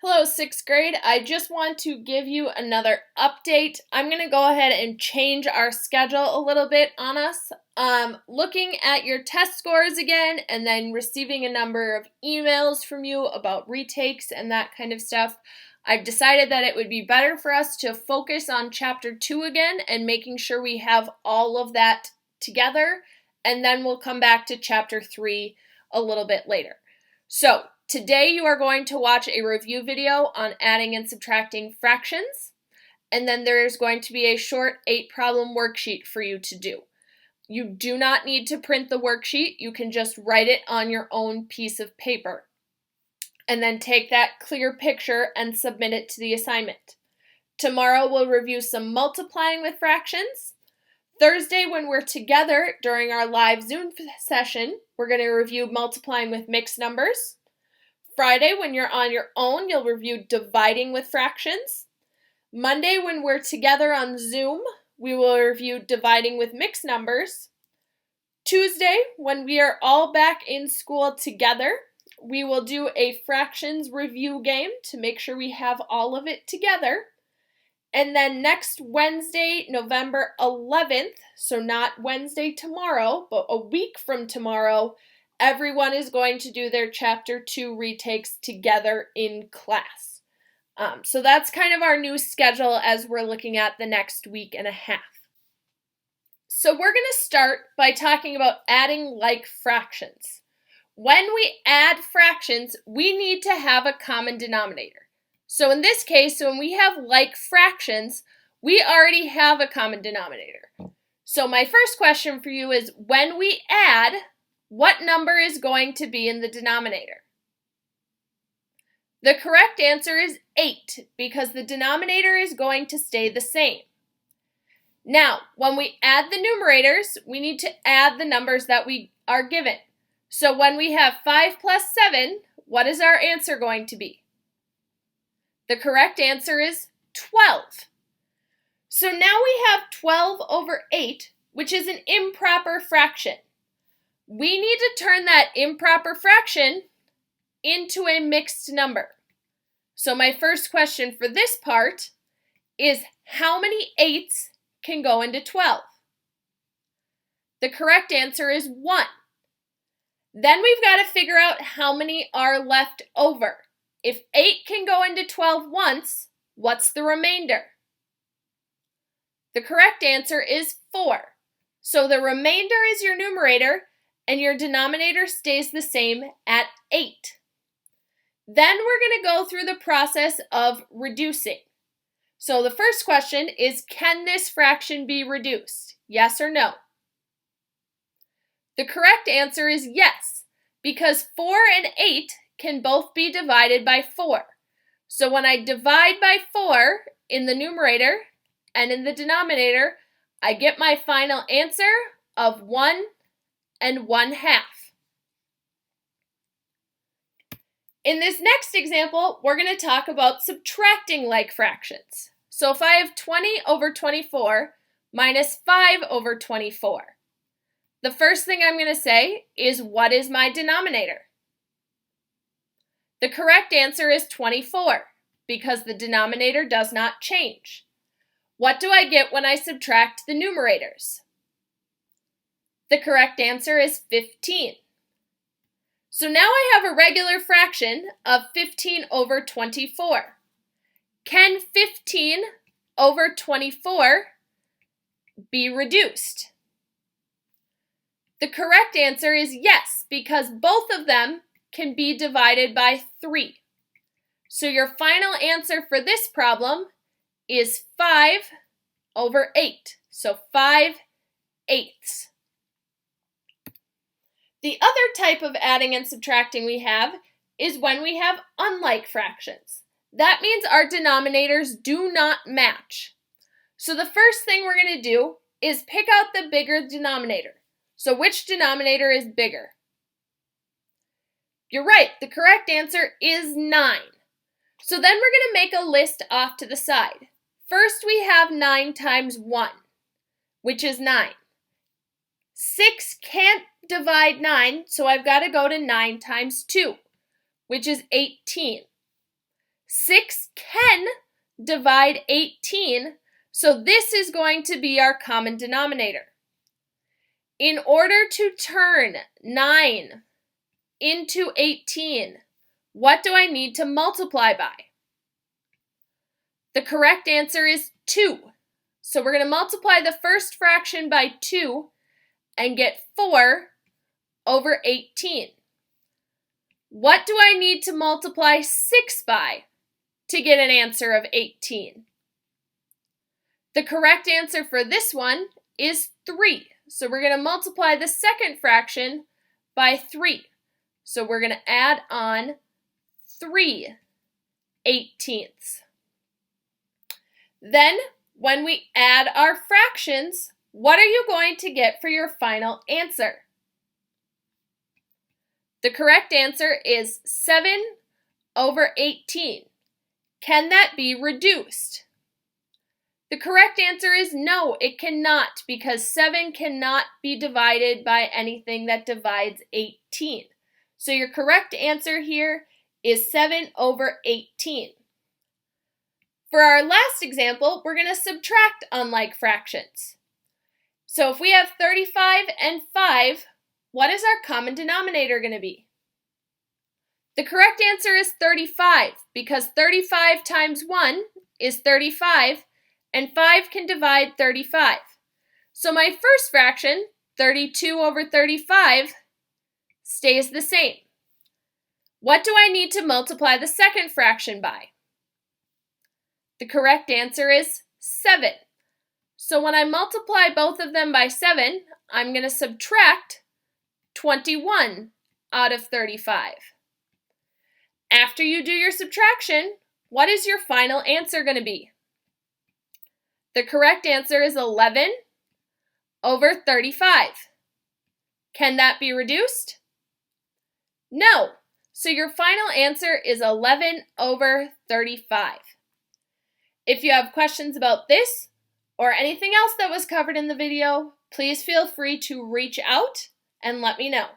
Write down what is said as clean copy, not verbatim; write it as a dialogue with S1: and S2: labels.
S1: Hello, 6th grade. I just want to give you another update. I'm going to go ahead and change our schedule a little bit on us. Looking at your test scores again and then receiving a number of emails from you about retakes and that kind of stuff, I've decided that it would be better for us to focus on Chapter 2 again and making sure we have all of that together, and then we'll come back to Chapter 3 a little bit later. So, today you are going to watch a review video on adding and subtracting fractions, and then there is going to be a short 8-problem worksheet for you to do. You do not need to print the worksheet, you can just write it on your own piece of paper, and then take that clear picture and submit it to the assignment. Tomorrow we'll review some multiplying with fractions. Thursday, when we're together during our live Zoom session, we're going to review multiplying with mixed numbers. Friday, when you're on your own, you'll review dividing with fractions. Monday, when we're together on Zoom, we will review dividing with mixed numbers. Tuesday, when we are all back in school together, we will do a fractions review game to make sure we have all of it together. And then next Wednesday, November 11th, so not Wednesday tomorrow, but a week from tomorrow, everyone is going to do their Chapter 2 retakes together in class. So that's kind of our new schedule as we're looking at the next week and a half. So we're going to start by talking about adding like fractions. When we add fractions, we need to have a common denominator. So in this case, when we have like fractions, we already have a common denominator. So my first question for you is, when we add, what number is going to be in the denominator? The correct answer is 8, because the denominator is going to stay the same. Now, when we add the numerators, we need to add the numbers that we are given. So when we have 5 plus 7, what is our answer going to be? The correct answer is 12. So now we have 12 over 8, which is an improper fraction. We need to turn that improper fraction into a mixed number. So my first question for this part is, how many 8s can go into 12? The correct answer is 1. Then we've got to figure out how many are left over. If 8 can go into 12 once, what's the remainder? The correct answer is 4. So the remainder is your numerator, and your denominator stays the same at 8. Then we're going to go through the process of reducing. So the first question is, can this fraction be reduced? Yes or no? The correct answer is yes, because 4 and 8 can both be divided by 4. So when I divide by 4 in the numerator and in the denominator, I get my final answer of 1 and 1/2. In this next example, we're going to talk about subtracting like fractions. So if I have 20 over 24 minus 5 over 24, the first thing I'm going to say is, what is my denominator? The correct answer is 24, because the denominator does not change. What do I get when I subtract the numerators? The correct answer is 15. So now I have a regular fraction of 15 over 24. Can 15 over 24 be reduced? The correct answer is yes, because both of them can be divided by 3. So your final answer for this problem is 5 over 8. So 5/8. The other type of adding and subtracting we have is when we have unlike fractions. That means our denominators do not match. So the first thing we're going to do is pick out the bigger denominator. So which denominator is bigger? You're right, the correct answer is 9. So then we're going to make a list off to the side. First we have 9 times 1, which is 9. 6 can't divide 9, so I've got to go to 9 times 2, which is 18. 6 can divide 18, so this is going to be our common denominator. In order to turn 9 into 18, what do I need to multiply by? The correct answer is 2. So we're going to multiply the first fraction by 2 and get 4 over 18. What do I need to multiply 6 by to get an answer of 18? The correct answer for this one is 3. So we're going to multiply the second fraction by 3. So we're going to add on 3/18. Then, when we add our fractions, what are you going to get for your final answer? The correct answer is 7 over 18. Can that be reduced? The correct answer is no, it cannot, because 7 cannot be divided by anything that divides 18. So your correct answer here is 7 over 18. For our last example, we're going to subtract unlike fractions. So if we have 35 and 5, what is our common denominator going to be? The correct answer is 35, because 35 times 1 is 35, and 5 can divide 35. So my first fraction, 32 over 35, stays the same. What do I need to multiply the second fraction by? The correct answer is 7. So when I multiply both of them by 7, I'm going to subtract 21 out of 35. After you do your subtraction, what is your final answer going to be? The correct answer is 11 over 35. Can that be reduced? No. So your final answer is 11 over 35. If you have questions about this or anything else that was covered in the video, please feel free to reach out and let me know.